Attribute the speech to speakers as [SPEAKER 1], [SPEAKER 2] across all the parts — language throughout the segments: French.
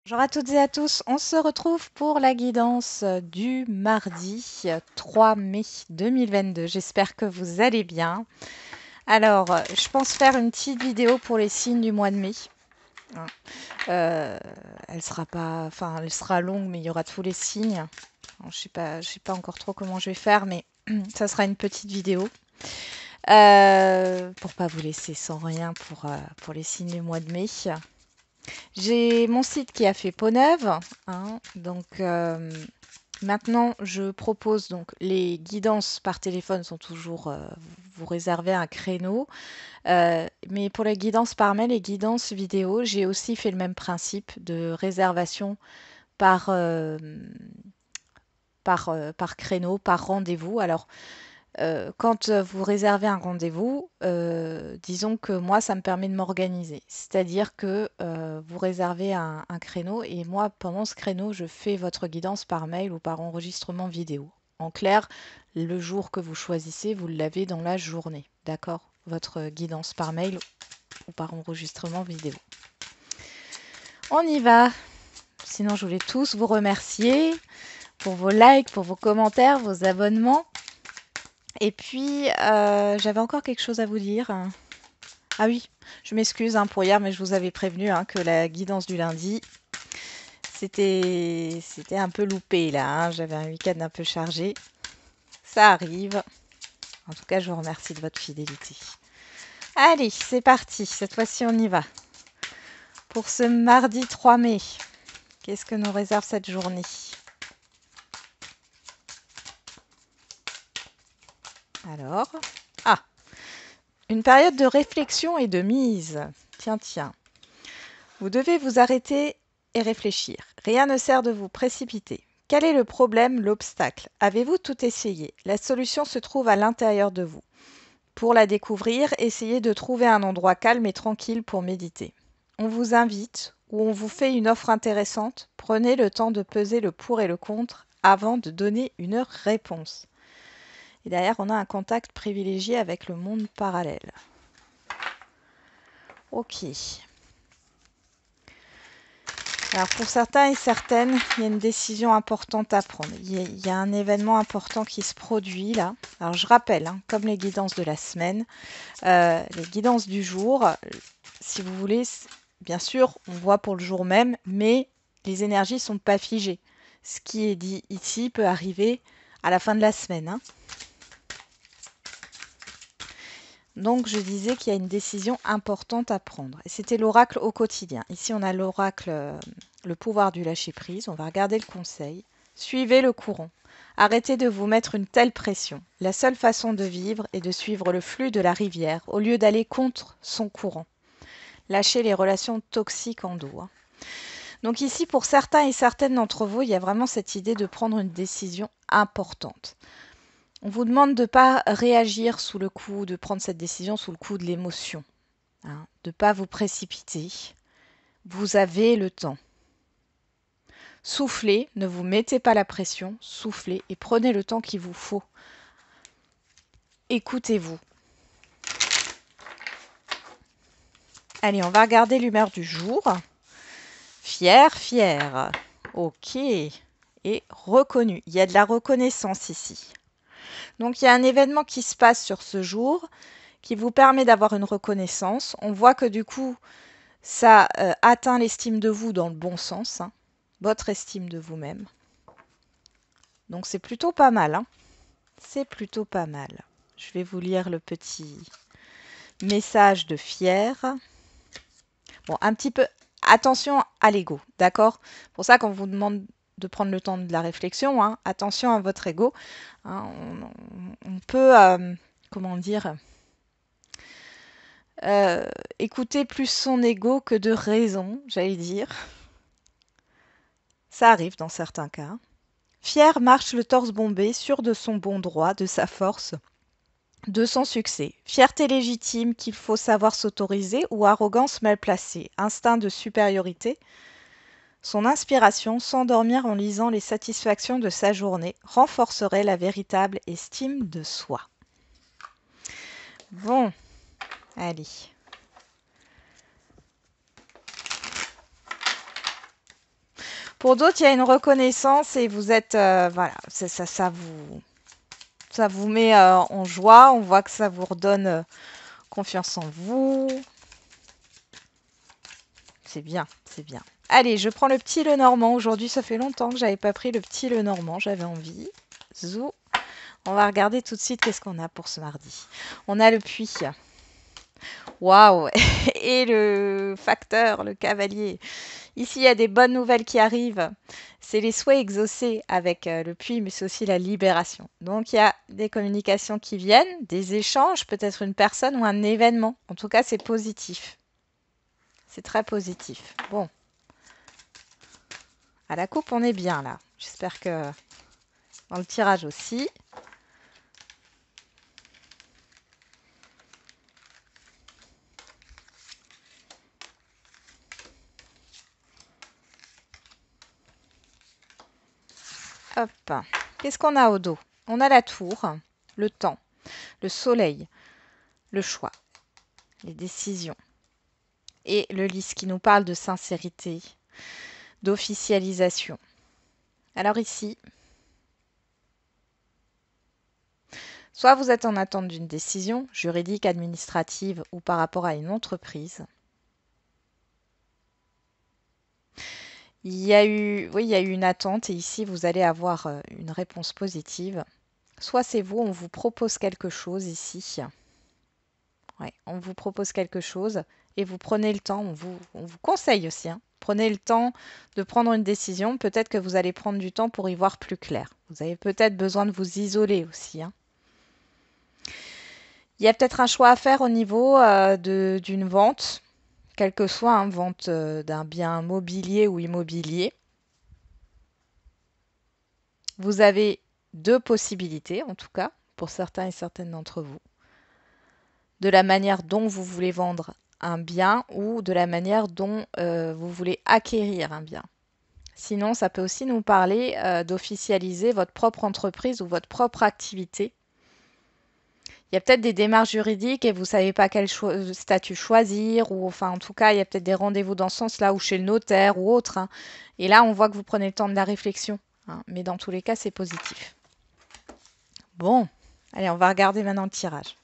[SPEAKER 1] Bonjour à toutes et à tous, on se retrouve pour la guidance du mardi 3 mai 2022. J'espère que vous allez bien. Alors, je pense faire une petite vidéo pour les signes du mois de mai. Hein. Euh, Elle sera pas, enfin, elle sera longue, mais il y aura tous les signes. Alors, je sais pas encore trop comment je vais faire, mais ça sera une petite vidéo pour pas vous laisser sans rien pour les signes du mois de mai. J'ai mon site qui a fait peau neuve, hein, donc maintenant je propose donc les guidances par téléphone sont toujours vous réservez un créneau, mais pour les guidances par mail et guidances vidéo, j'ai aussi fait le même principe de réservation par par créneau, par rendez-vous. Alors quand vous réservez un rendez-vous, disons que moi, ça me permet de m'organiser. C'est-à-dire que vous réservez un créneau et moi, pendant ce créneau, je fais votre guidance par mail ou par enregistrement vidéo. En clair, le jour que vous choisissez, vous l'avez dans la journée. D'accord? Votre guidance par mail ou par enregistrement vidéo. On y va. Sinon, je voulais tous vous remercier pour vos likes, pour vos commentaires, vos abonnements. Et puis, j'avais encore quelque chose à vous dire. Ah oui, je m'excuse pour hier, mais je vous avais prévenu que la guidance du lundi, c'était un peu loupé là. J'avais un week-end un peu chargé. Ça arrive. En tout cas, je vous remercie de votre fidélité. Allez, c'est parti. Cette fois-ci, on y va. Pour ce mardi 3 mai, qu'est-ce que nous réserve cette journée? Alors, ah, une période de réflexion et de mise. Tiens, tiens. Vous devez vous arrêter et réfléchir. Rien ne sert de vous précipiter. Quel est le problème, l'obstacle? Avez-vous tout essayé? La solution se trouve à l'intérieur de vous. Pour la découvrir, essayez de trouver un endroit calme et tranquille pour méditer. On vous invite ou on vous fait une offre intéressante. Prenez le temps de peser le pour et le contre avant de donner une réponse. Et derrière, on a un contact privilégié avec le monde parallèle. Ok. Alors pour certains et certaines, il y a une décision importante à prendre. Il y a un événement important qui se produit là. Alors je rappelle, comme les guidances de la semaine, les guidances du jour, si vous voulez, bien sûr, on voit pour le jour même, mais les énergies ne sont pas figées. Ce qui est dit ici peut arriver à la fin de la semaine. Donc je disais qu'il y a une décision importante à prendre. Et c'était l'oracle au quotidien. Ici on a l'oracle, le pouvoir du lâcher-prise. On va regarder le conseil. Suivez le courant. Arrêtez de vous mettre une telle pression. La seule façon de vivre est de suivre le flux de la rivière au lieu d'aller contre son courant. Lâchez les relations toxiques en dos. Donc ici, pour certains et certaines d'entre vous, il y a vraiment cette idée de prendre une décision importante. On vous demande de ne pas réagir sous le coup, de prendre cette décision sous le coup de l'émotion, de ne pas vous précipiter. Vous avez le temps. Soufflez, ne vous mettez pas la pression, soufflez et prenez le temps qu'il vous faut. Écoutez-vous. Allez, on va regarder l'humeur du jour. Fier, fier. Ok. Et reconnu. Il y a de la reconnaissance ici. Donc il y a un événement qui se passe sur ce jour qui vous permet d'avoir une reconnaissance. On voit que du coup, ça atteint l'estime de vous dans le bon sens, votre estime de vous-même. Donc c'est plutôt pas mal. C'est plutôt pas mal. Je vais vous lire le petit message de fier. Bon, un petit peu attention à l'ego, d'accord? Pour ça qu'on vous demande de prendre le temps de la réflexion, attention à votre ego. On peut, comment dire, écouter plus son ego que de raison, j'allais dire. Ça arrive dans certains cas. Fier marche le torse bombé, sûr de son bon droit, de sa force, de son succès. Fierté légitime qu'il faut savoir s'autoriser ou arrogance mal placée. Instinct de supériorité. Son inspiration, s'endormir en lisant les satisfactions de sa journée, renforcerait la véritable estime de soi. Bon, allez. Pour d'autres, il y a une reconnaissance et vous êtes... voilà, ça vous met en joie. On voit que ça vous redonne confiance en vous. C'est bien, c'est bien. Allez, je prends le petit Lenormand. Aujourd'hui, ça fait longtemps que j'avais pas pris le petit Lenormand. J'avais envie. Zou. On va regarder tout de suite qu'est-ce qu'on a pour ce mardi. On a le puits. Waouh. Et le facteur, le cavalier. Ici, il y a des bonnes nouvelles qui arrivent. C'est les souhaits exaucés avec le puits, mais c'est aussi la libération. Donc, il y a des communications qui viennent, des échanges, peut-être une personne ou un événement. En tout cas, c'est positif. C'est très positif. Bon. À la coupe, on est bien là. J'espère que dans le tirage aussi. Hop. Qu'est-ce qu'on a au dos? On a la tour, le temps, le soleil, le choix, les décisions. Et le lys qui nous parle de sincérité, d'officialisation. Alors ici, soit vous êtes en attente d'une décision juridique, administrative ou par rapport à une entreprise. Il y a eu une attente et ici vous allez avoir une réponse positive. Soit c'est vous, on vous propose quelque chose ici. Ouais, on vous propose quelque chose et vous prenez le temps, on vous conseille aussi. Prenez le temps de prendre une décision. Peut-être que vous allez prendre du temps pour y voir plus clair. Vous avez peut-être besoin de vous isoler aussi. Il y a peut-être un choix à faire au niveau d'une vente, quelle que soit, vente d'un bien mobilier ou immobilier. Vous avez deux possibilités, en tout cas, pour certains et certaines d'entre vous. De la manière dont vous voulez vendre un bien ou de la manière dont vous voulez acquérir un bien. Sinon, ça peut aussi nous parler d'officialiser votre propre entreprise ou votre propre activité. Il y a peut-être des démarches juridiques et vous ne savez pas quel statut choisir, ou enfin en tout cas, il y a peut-être des rendez-vous dans ce sens-là, ou chez le notaire ou autre. Et là, on voit que vous prenez le temps de la réflexion. Mais dans tous les cas, c'est positif. Bon, allez, on va regarder maintenant le tirage.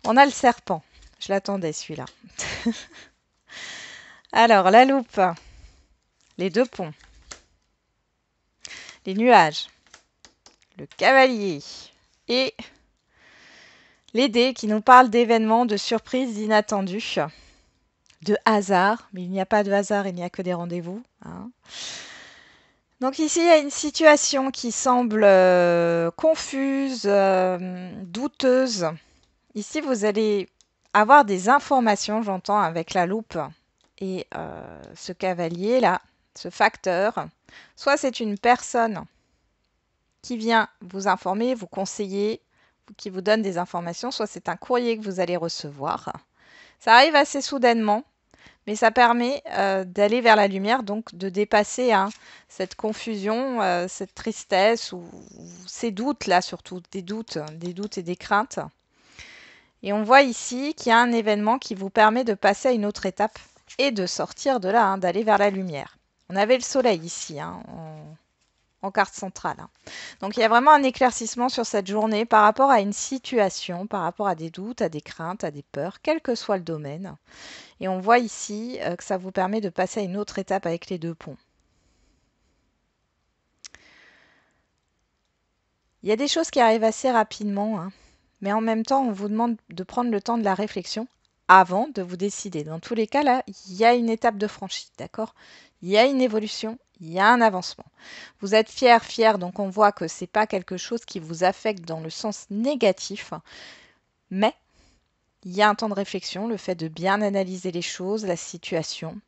[SPEAKER 1] On a le serpent. Je l'attendais, celui-là. Alors, la loupe, les deux ponts, les nuages, le cavalier et les dés qui nous parlent d'événements, de surprises inattendues, de hasard. Mais il n'y a pas de hasard, il n'y a que des rendez-vous. Donc ici, il y a une situation qui semble confuse, douteuse. Ici, vous allez avoir des informations, j'entends, avec la loupe et ce cavalier-là, ce facteur. Soit c'est une personne qui vient vous informer, vous conseiller, qui vous donne des informations, soit c'est un courrier que vous allez recevoir. Ça arrive assez soudainement, mais ça permet d'aller vers la lumière, donc de dépasser cette confusion, cette tristesse ou ces doutes-là surtout, des doutes et des craintes. Et on voit ici qu'il y a un événement qui vous permet de passer à une autre étape et de sortir de là, d'aller vers la lumière. On avait le soleil ici, en carte centrale. Donc il y a vraiment un éclaircissement sur cette journée par rapport à une situation, par rapport à des doutes, à des craintes, à des peurs, quel que soit le domaine. Et on voit ici que ça vous permet de passer à une autre étape avec les deux ponts. Il y a des choses qui arrivent assez rapidement, mais en même temps, on vous demande de prendre le temps de la réflexion avant de vous décider. Dans tous les cas, là, il y a une étape de franchie, d'accord? Il y a une évolution, il y a un avancement. Vous êtes fier, donc on voit que ce n'est pas quelque chose qui vous affecte dans le sens négatif, mais il y a un temps de réflexion, le fait de bien analyser les choses, la situation,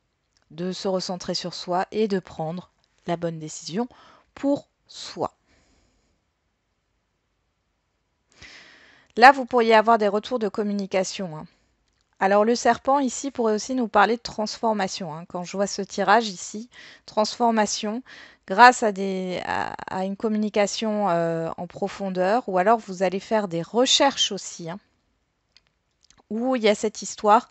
[SPEAKER 1] de se recentrer sur soi et de prendre la bonne décision pour soi. Là, vous pourriez avoir des retours de communication. Alors, le serpent, ici, pourrait aussi nous parler de transformation. Quand je vois ce tirage ici, transformation, grâce à une communication en profondeur, ou alors vous allez faire des recherches aussi, où il y a cette histoire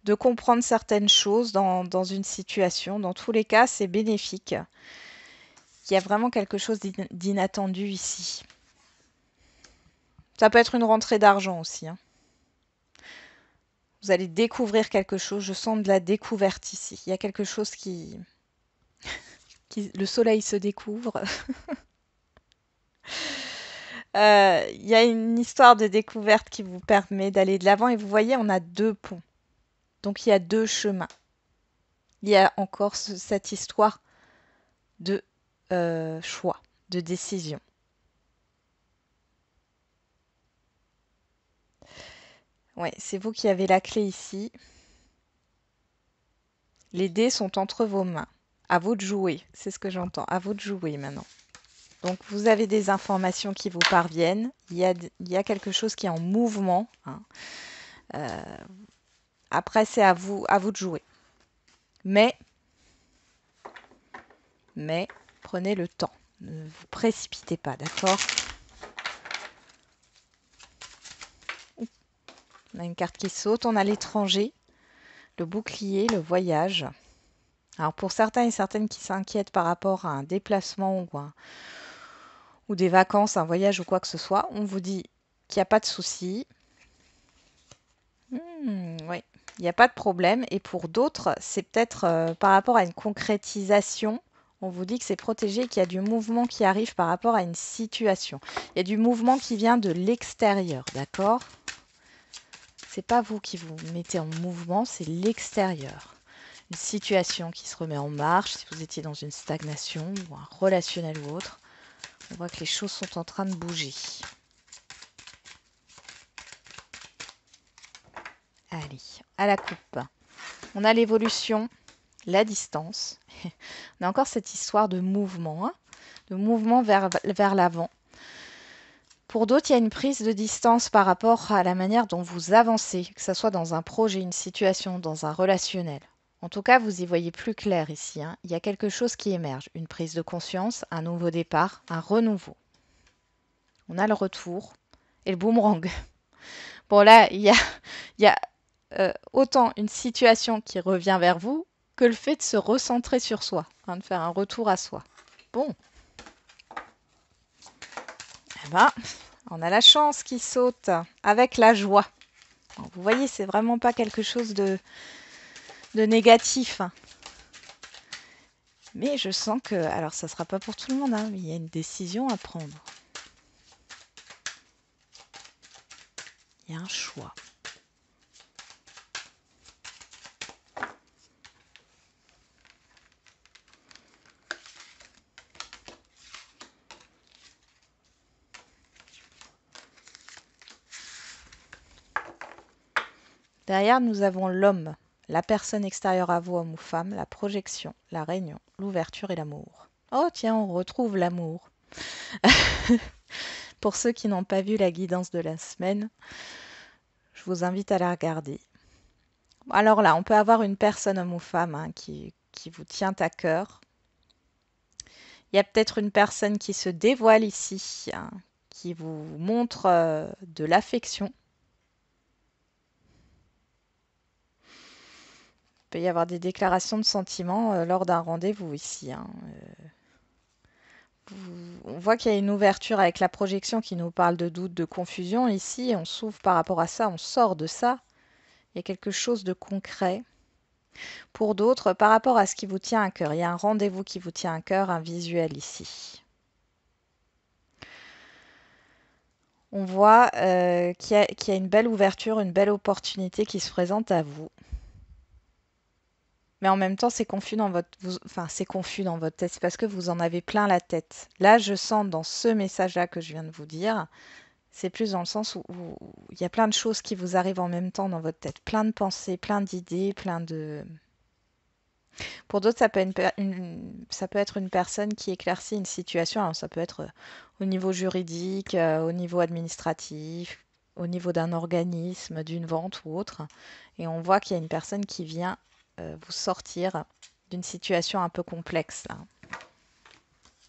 [SPEAKER 1] de comprendre certaines choses dans une situation. Dans tous les cas, c'est bénéfique. Il y a vraiment quelque chose d'inattendu ici. Ça peut être une rentrée d'argent aussi, hein. Vous allez découvrir quelque chose. Je sens de la découverte ici. Il y a quelque chose qui... le soleil se découvre. Il y a une histoire de découverte qui vous permet d'aller de l'avant. Et vous voyez, on a 2 ponts. Donc, il y a 2 chemins. Il y a encore cette histoire de choix, de décision. Ouais, c'est vous qui avez la clé ici. Les dés sont entre vos mains. À vous de jouer, c'est ce que j'entends. À vous de jouer maintenant. Donc vous avez des informations qui vous parviennent. Il y a quelque chose qui est en mouvement, hein. Après, c'est à vous de jouer. Mais prenez le temps. Ne vous précipitez pas, d'accord? On a une carte qui saute. On a l'étranger, le bouclier, le voyage. Alors pour certains et certaines qui s'inquiètent par rapport à un déplacement ou des vacances, un voyage ou quoi que ce soit, on vous dit qu'il n'y a pas de souci. Oui, il n'y a pas de problème. Et pour d'autres, c'est peut-être par rapport à une concrétisation. On vous dit que c'est protégé, qu'il y a du mouvement qui arrive par rapport à une situation. Il y a du mouvement qui vient de l'extérieur, d'accord? C'est pas vous qui vous mettez en mouvement, c'est l'extérieur. Une situation qui se remet en marche, si vous étiez dans une stagnation ou un relationnel ou autre. On voit que les choses sont en train de bouger. Allez, à la coupe. On a l'évolution, la distance. On a encore cette histoire de mouvement, hein, de mouvement vers l'avant. Pour d'autres, il y a une prise de distance par rapport à la manière dont vous avancez, que ce soit dans un projet, une situation, dans un relationnel. En tout cas, vous y voyez plus clair ici, hein. Il y a quelque chose qui émerge, une prise de conscience, un nouveau départ, un renouveau. On a le retour et le boomerang. Bon là, il y a autant une situation qui revient vers vous que le fait de se recentrer sur soi, hein, de faire un retour à soi. Bon. Eh ben, on a la chance qui saute avec la joie. Alors, vous voyez, c'est vraiment pas quelque chose de négatif, hein. Mais je sens que, alors ça sera pas pour tout le monde, hein, mais il y a une décision à prendre. Il y a un choix. Derrière, nous avons l'homme, la personne extérieure à vous, homme ou femme, la projection, la réunion, l'ouverture et l'amour. Oh tiens, on retrouve l'amour. Pour ceux qui n'ont pas vu la guidance de la semaine, je vous invite à la regarder. Alors là, on peut avoir une personne, homme ou femme, hein, qui vous tient à cœur. Il y a peut-être une personne qui se dévoile ici, hein, qui vous montre de l'affection. Il peut y avoir des déclarations de sentiments lors d'un rendez-vous ici, hein. On voit qu'il y a une ouverture avec la projection qui nous parle de doute, de confusion. Ici, on s'ouvre par rapport à ça, on sort de ça. Il y a quelque chose de concret. Pour d'autres, par rapport à ce qui vous tient à cœur, il y a un rendez-vous qui vous tient à cœur, un visuel ici. On voit qu'il y a une belle ouverture, une belle opportunité qui se présente à vous. Mais en même temps, c'est confus dans votre, c'est confus dans votre tête. C'est parce que vous en avez plein la tête. Là, je sens dans ce message-là que je viens de vous dire, c'est plus dans le sens où il y a plein de choses qui vous arrivent en même temps dans votre tête. Plein de pensées, plein d'idées, plein de... Pour d'autres, ça peut être une personne qui éclaircit une situation. Alors, ça peut être au niveau juridique, au niveau administratif, au niveau d'un organisme, d'une vente ou autre. Et on voit qu'il y a une personne qui vient vous sortir d'une situation un peu complexe, là.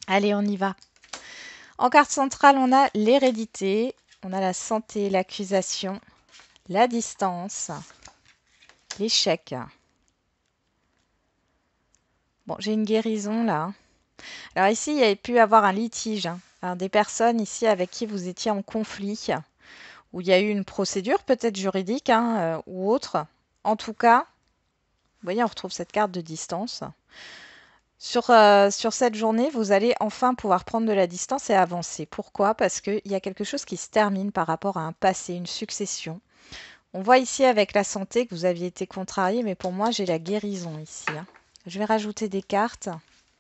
[SPEAKER 1] Allez, on y va. En carte centrale, on a l'hérédité, on a la santé, l'accusation, la distance, l'échec. Bon, j'ai une guérison là. Alors ici, il y a pu avoir un litige. Alors, des personnes ici avec qui vous étiez en conflit, où il y a eu une procédure peut-être juridique ou autre. En tout cas, vous voyez, on retrouve cette carte de distance. Sur cette journée, vous allez enfin pouvoir prendre de la distance et avancer. Pourquoi? Parce qu'il y a quelque chose qui se termine par rapport à un passé, une succession. On voit ici avec la santé que vous aviez été contrarié, mais pour moi, j'ai la guérison ici. Je vais rajouter des cartes.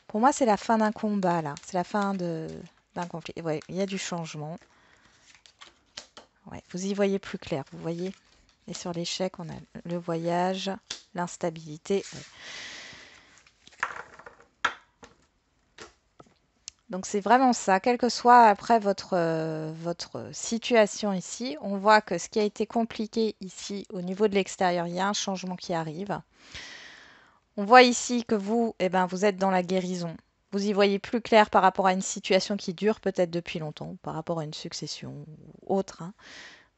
[SPEAKER 1] Pour moi, c'est la fin d'un combat, là. C'est la fin d'un conflit. Ouais, il y a du changement. Ouais, vous y voyez plus clair, vous voyez. Et sur l'échec, on a le voyage, l'instabilité. Ouais. Donc c'est vraiment ça, quelle que soit après votre situation ici, on voit que ce qui a été compliqué ici au niveau de l'extérieur, il y a un changement qui arrive. On voit ici que vous, eh ben, vous êtes dans la guérison. Vous y voyez plus clair par rapport à une situation qui dure peut-être depuis longtemps, par rapport à une succession ou autre.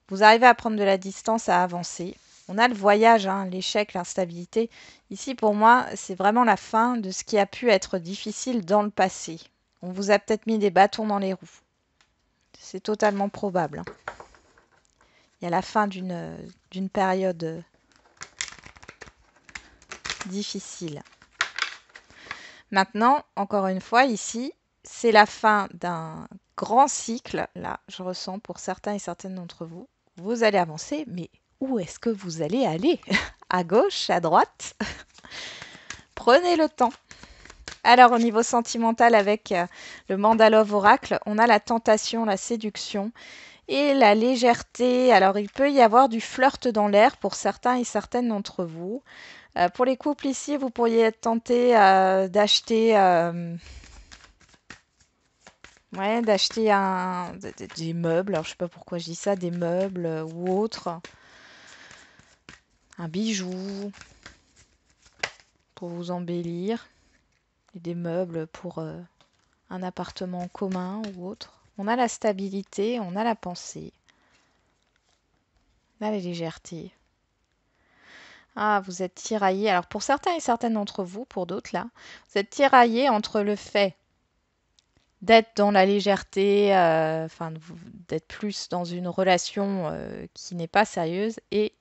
[SPEAKER 1] Vous arrivez à prendre de la distance, à avancer. On a le voyage, l'échec, l'instabilité. Ici, pour moi, c'est vraiment la fin de ce qui a pu être difficile dans le passé. On vous a peut-être mis des bâtons dans les roues. C'est totalement probable. Il y a la fin d'une période difficile. Maintenant, encore une fois, ici, c'est la fin d'un grand cycle. Là, je ressens pour certains et certaines d'entre vous. Vous allez avancer, mais où est-ce que vous allez aller? À gauche, à droite? Prenez le temps. Alors, au niveau sentimental, avec le Mandalove Oracle, on a la tentation, la séduction et la légèreté. Alors, il peut y avoir du flirt dans l'air pour certains et certaines d'entre vous. Pour les couples ici, vous pourriez être tenté d'acheter des meubles. Alors, je sais pas pourquoi je dis ça, des meubles ou autres. Un bijou pour vous embellir. Et des meubles pour un appartement commun ou autre. On a la stabilité, on a la pensée. On a la légèreté. Ah, vous êtes tiraillé. Alors pour certains et certaines d'entre vous, pour d'autres là, vous êtes tiraillé entre le fait d'être dans la légèreté, d'être plus dans une relation qui n'est pas sérieuse et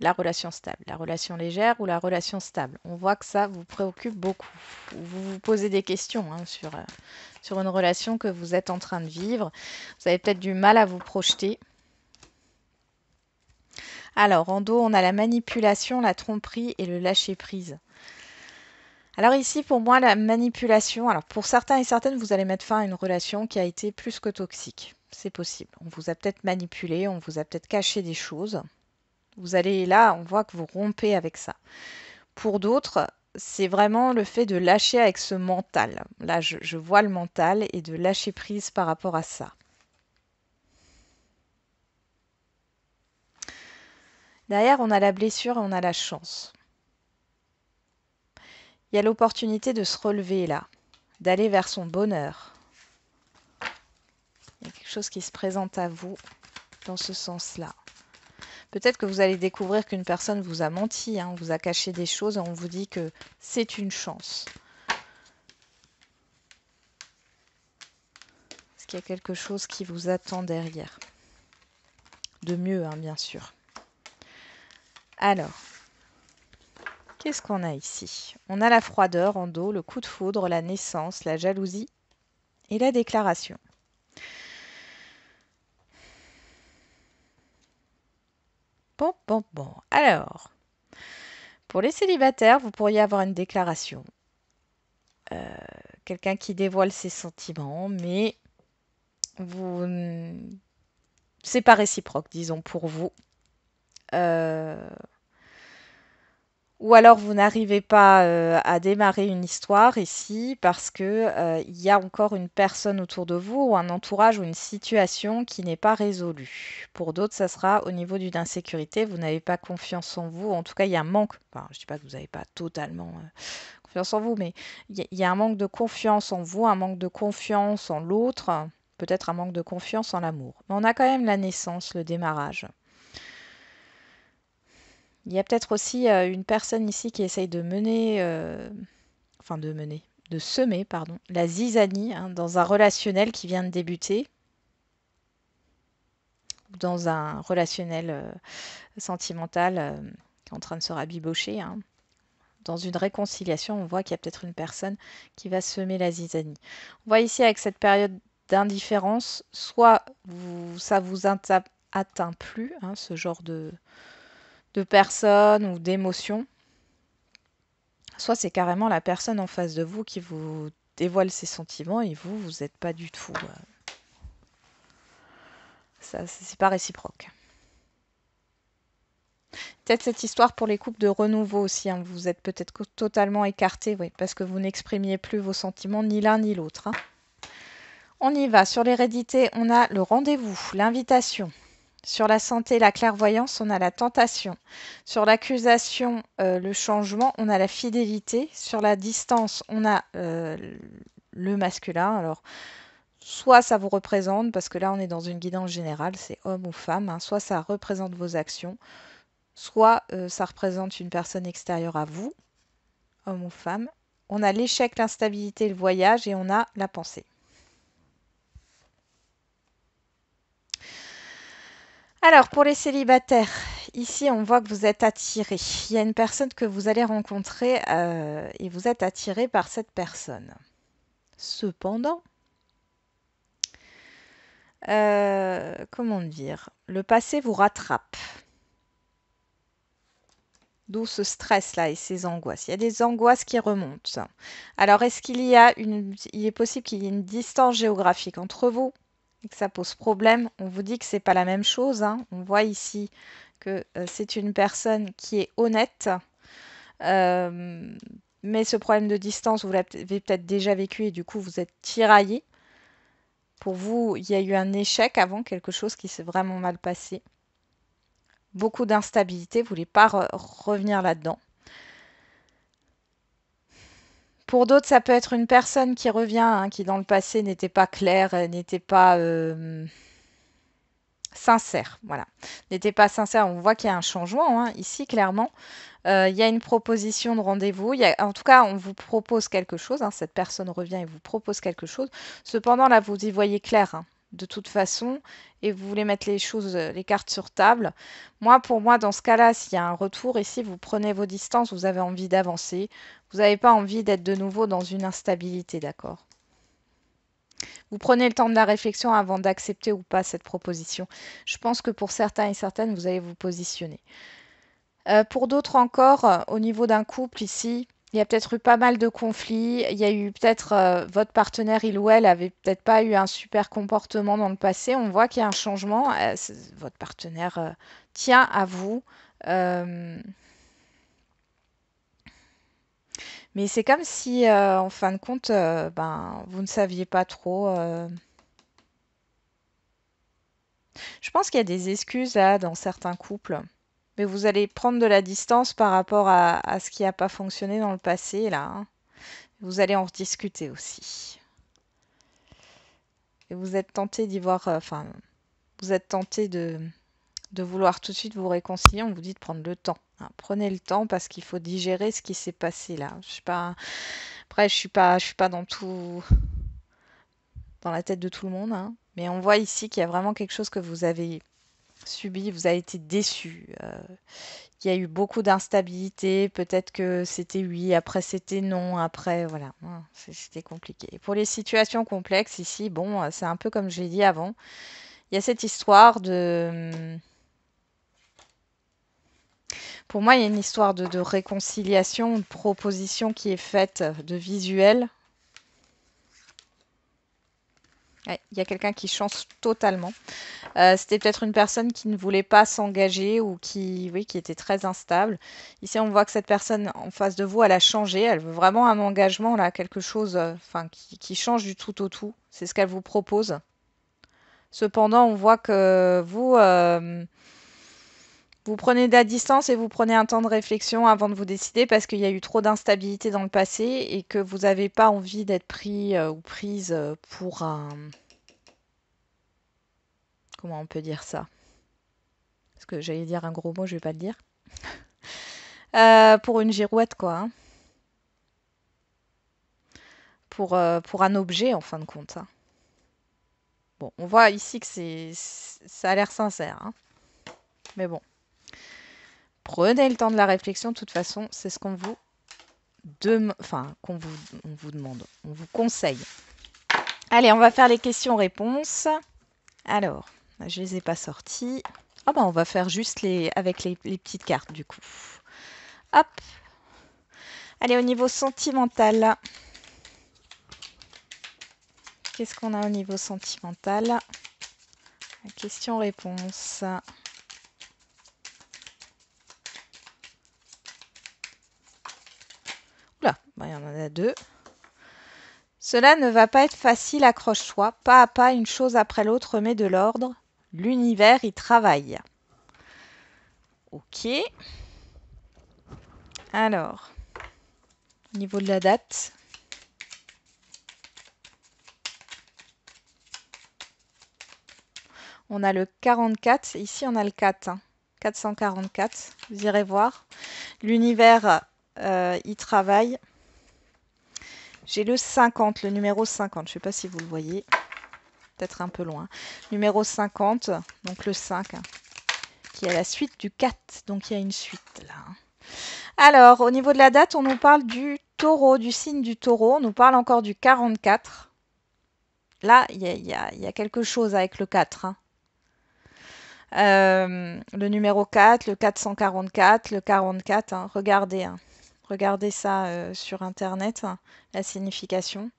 [SPEAKER 1] la relation stable, la relation légère ou la relation stable. On voit que ça vous préoccupe beaucoup. Vous vous posez des questions sur une relation que vous êtes en train de vivre. Vous avez peut-être du mal à vous projeter. Alors, en dos, on a la manipulation, la tromperie et le lâcher-prise. Alors ici, pour moi, la manipulation, alors pour certains et certaines, vous allez mettre fin à une relation qui a été plus que toxique. C'est possible. On vous a peut-être manipulé, on vous a peut-être caché des choses. Vous allez là, on voit que vous rompez avec ça. Pour d'autres, c'est vraiment le fait de lâcher avec ce mental. Là, je vois le mental et de lâcher prise par rapport à ça. Derrière, on a la blessure et on a la chance. Il y a l'opportunité de se relever là, d'aller vers son bonheur. Il y a quelque chose qui se présente à vous dans ce sens-là. Peut-être que vous allez découvrir qu'une personne vous a menti, on vous a caché des choses et on vous dit que c'est une chance. Est-ce qu'il y a quelque chose qui vous attend derrière? De mieux, bien sûr. Alors, qu'est-ce qu'on a ici? On a la froideur en dos, le coup de foudre, la naissance, la jalousie et la déclaration. Bon. Alors, pour les célibataires, vous pourriez avoir une déclaration. Quelqu'un qui dévoile ses sentiments, mais c'est pas réciproque, disons, pour vous. Ou alors vous n'arrivez pas à démarrer une histoire ici parce que il y a encore une personne autour de vous ou un entourage ou une situation qui n'est pas résolue. Pour d'autres, ça sera au niveau d'une insécurité. Vous n'avez pas confiance en vous. En tout cas, il y a un manque. Enfin, je ne dis pas que vous n'avez pas totalement confiance en vous, mais il y a un manque de confiance en vous, un manque de confiance en l'autre, peut-être un manque de confiance en l'amour. Mais on a quand même la naissance, le démarrage. Il y a peut-être aussi une personne ici qui essaye de mener, de semer, pardon, la zizanie hein, dans un relationnel qui vient de débuter, ou dans un relationnel sentimental qui est en train de se rabibocher. Hein. Dans une réconciliation, on voit qu'il y a peut-être une personne qui va semer la zizanie. On voit ici avec cette période d'indifférence, soit ça vous atteint plus, hein, ce genre de personne ou d'émotion, soit c'est carrément la personne en face de vous qui vous dévoile ses sentiments et vous n'êtes pas du tout. Ça, c'est pas réciproque. Peut-être cette histoire pour les couples de renouveau aussi. Hein. Vous êtes peut-être totalement écartés, oui, parce que vous n'exprimiez plus vos sentiments, ni l'un ni l'autre. Hein. On y va. Sur l'hérédité, on a le rendez-vous, l'invitation. Sur la santé, la clairvoyance, on a la tentation. Sur l'accusation, le changement, on a la fidélité. Sur la distance, on a le masculin. Alors, soit ça vous représente, parce que là, on est dans une guidance générale, c'est homme ou femme. Hein, soit ça représente vos actions. Soit ça représente une personne extérieure à vous, homme ou femme. On a l'échec, l'instabilité, le voyage et on a la pensée. Alors, pour les célibataires, ici, on voit que vous êtes attiré. Il y a une personne que vous allez rencontrer et vous êtes attiré par cette personne. Cependant, comment dire, le passé vous rattrape. D'où ce stress-là et ces angoisses. Il y a des angoisses qui remontent. Alors, est-ce qu'il y a il est possible qu'il y ait une distance géographique entre vous et que ça pose problème? On vous dit que c'est pas la même chose. Hein. On voit ici que c'est une personne qui est honnête. Mais ce problème de distance, vous l'avez peut-être déjà vécu et du coup, vous êtes tiraillé. Pour vous, il y a eu un échec avant, quelque chose qui s'est vraiment mal passé. Beaucoup d'instabilité, vous ne voulez pas revenir là-dedans. Pour d'autres, ça peut être une personne qui revient, hein, qui dans le passé n'était pas claire, n'était pas sincère. Voilà, n'était pas sincère. On voit qu'il y a un changement hein, ici, clairement. Il y a une proposition de rendez-vous. En tout cas, on vous propose quelque chose. Hein, cette personne revient et vous propose quelque chose. Cependant, là, vous y voyez clair. Hein, de toute façon, et vous voulez mettre les choses, les cartes sur table. Pour moi, dans ce cas-là, s'il y a un retour ici, vous prenez vos distances, vous avez envie d'avancer. Vous n'avez pas envie d'être de nouveau dans une instabilité, d'accord? Vous prenez le temps de la réflexion avant d'accepter ou pas cette proposition. Je pense que pour certains et certaines, vous allez vous positionner. Pour d'autres encore, au niveau d'un couple ici, il y a peut-être eu pas mal de conflits. Il y a eu peut-être votre partenaire, il ou elle, avait peut-être pas eu un super comportement dans le passé. On voit qu'il y a un changement. Votre partenaire tient à vous. Mais c'est comme si, en fin de compte, vous ne saviez pas trop. Je pense qu'il y a des excuses là dans certains couples. Mais vous allez prendre de la distance par rapport à ce qui n'a pas fonctionné dans le passé, là. Hein. Vous allez en rediscuter aussi. Et vous êtes tenté d'y voir, vous êtes tenté de vouloir tout de suite vous réconcilier. On vous dit de prendre le temps. Hein. Prenez le temps parce qu'il faut digérer ce qui s'est passé là. Je suis pas, après, je suis pas dans tout, dans la tête de tout le monde. Hein. Mais on voit ici qu'il y a vraiment quelque chose que vous avez subi, vous avez été déçu. Il y a eu beaucoup d'instabilité. Peut-être que c'était oui, après c'était non, après voilà, c'était compliqué. Et pour les situations complexes ici, bon, c'est un peu comme je l'ai dit avant. Il y a cette histoire de... Pour moi, il y a une histoire de réconciliation, de proposition qui est faite, de visuel. Ouais, il y a quelqu'un qui change totalement. C'était peut-être une personne qui ne voulait pas s'engager ou oui, qui était très instable. Ici, on voit que cette personne en face de vous, elle a changé. Elle veut vraiment un engagement, là, quelque chose qui change du tout au tout. C'est ce qu'elle vous propose. Cependant, on voit que vous prenez de la distance et vous prenez un temps de réflexion avant de vous décider parce qu'il y a eu trop d'instabilité dans le passé et que vous n'avez pas envie d'être pris ou prise pour un... Comment on peut dire ça? Parce que j'allais dire un gros mot, je vais pas le dire. Pour une girouette, quoi. Hein. Pour un objet, en fin de compte. Hein. Bon, on voit ici que ça a l'air sincère. Hein. Mais bon. Prenez le temps de la réflexion. De toute façon, c'est ce qu'on vous on vous demande. On vous conseille. Allez, on va faire les questions-réponses. Alors, je les ai pas sorties. Ah bah on va faire juste avec les petites cartes du coup. Hop. Allez, au niveau sentimental. Qu'est-ce qu'on a au niveau sentimental? Question-réponse. Oula, bah, il y en a deux. Cela ne va pas être facile, accroche-toi. Pas à pas, une chose après l'autre remet de l'ordre. L'univers y travaille. Ok. Alors, au niveau de la date. On a le 44. Ici, on a le 4. Hein. 444. Vous irez voir. L'univers y travaille. J'ai le 50, le numéro 50. Je ne sais pas si vous le voyez. Peut-être un peu loin. Numéro 50, donc le 5, hein, qui est la suite du 4. Donc il y a une suite là. Alors, au niveau de la date, on nous parle du taureau, du signe du taureau. On nous parle encore du 44. Là, il y a quelque chose avec le 4. Hein. Le numéro 4, le 444, le 44. Hein, regardez. Hein. Regardez ça sur Internet, hein, la signification.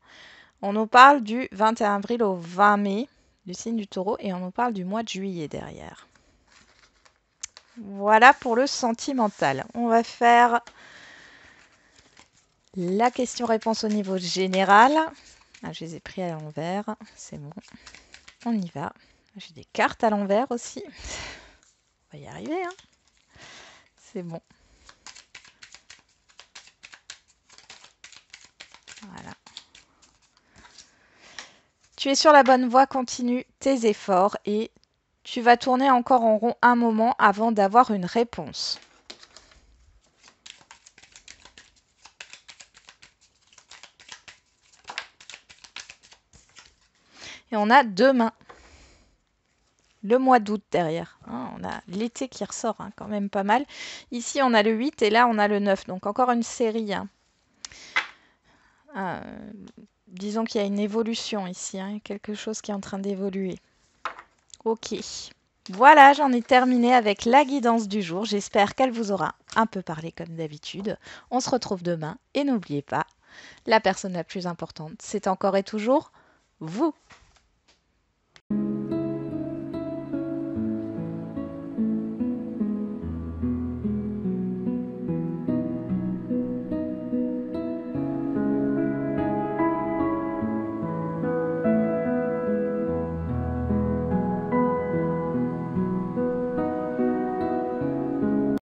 [SPEAKER 1] On nous parle du 21 avril au 20 mai, du signe du taureau, et on nous parle du mois de juillet derrière. Voilà pour le sentimental. On va faire la question-réponse au niveau général. Ah, je les ai pris à l'envers, c'est bon. On y va. J'ai des cartes à l'envers aussi. On va y arriver, hein. C'est bon. Voilà. Tu es sur la bonne voie, continue tes efforts et tu vas tourner encore en rond un moment avant d'avoir une réponse. Et on a deux mains. Le mois d'août derrière. Hein, on a l'été qui ressort, hein, quand même pas mal. Ici, on a le 8 et là, on a le 9. Donc, encore une série. Hein. Disons qu'il y a une évolution ici. Hein, quelque chose qui est en train d'évoluer. Ok. Voilà, j'en ai terminé avec la guidance du jour. J'espère qu'elle vous aura un peu parlé comme d'habitude. On se retrouve demain. Et n'oubliez pas, la personne la plus importante, c'est encore et toujours vous.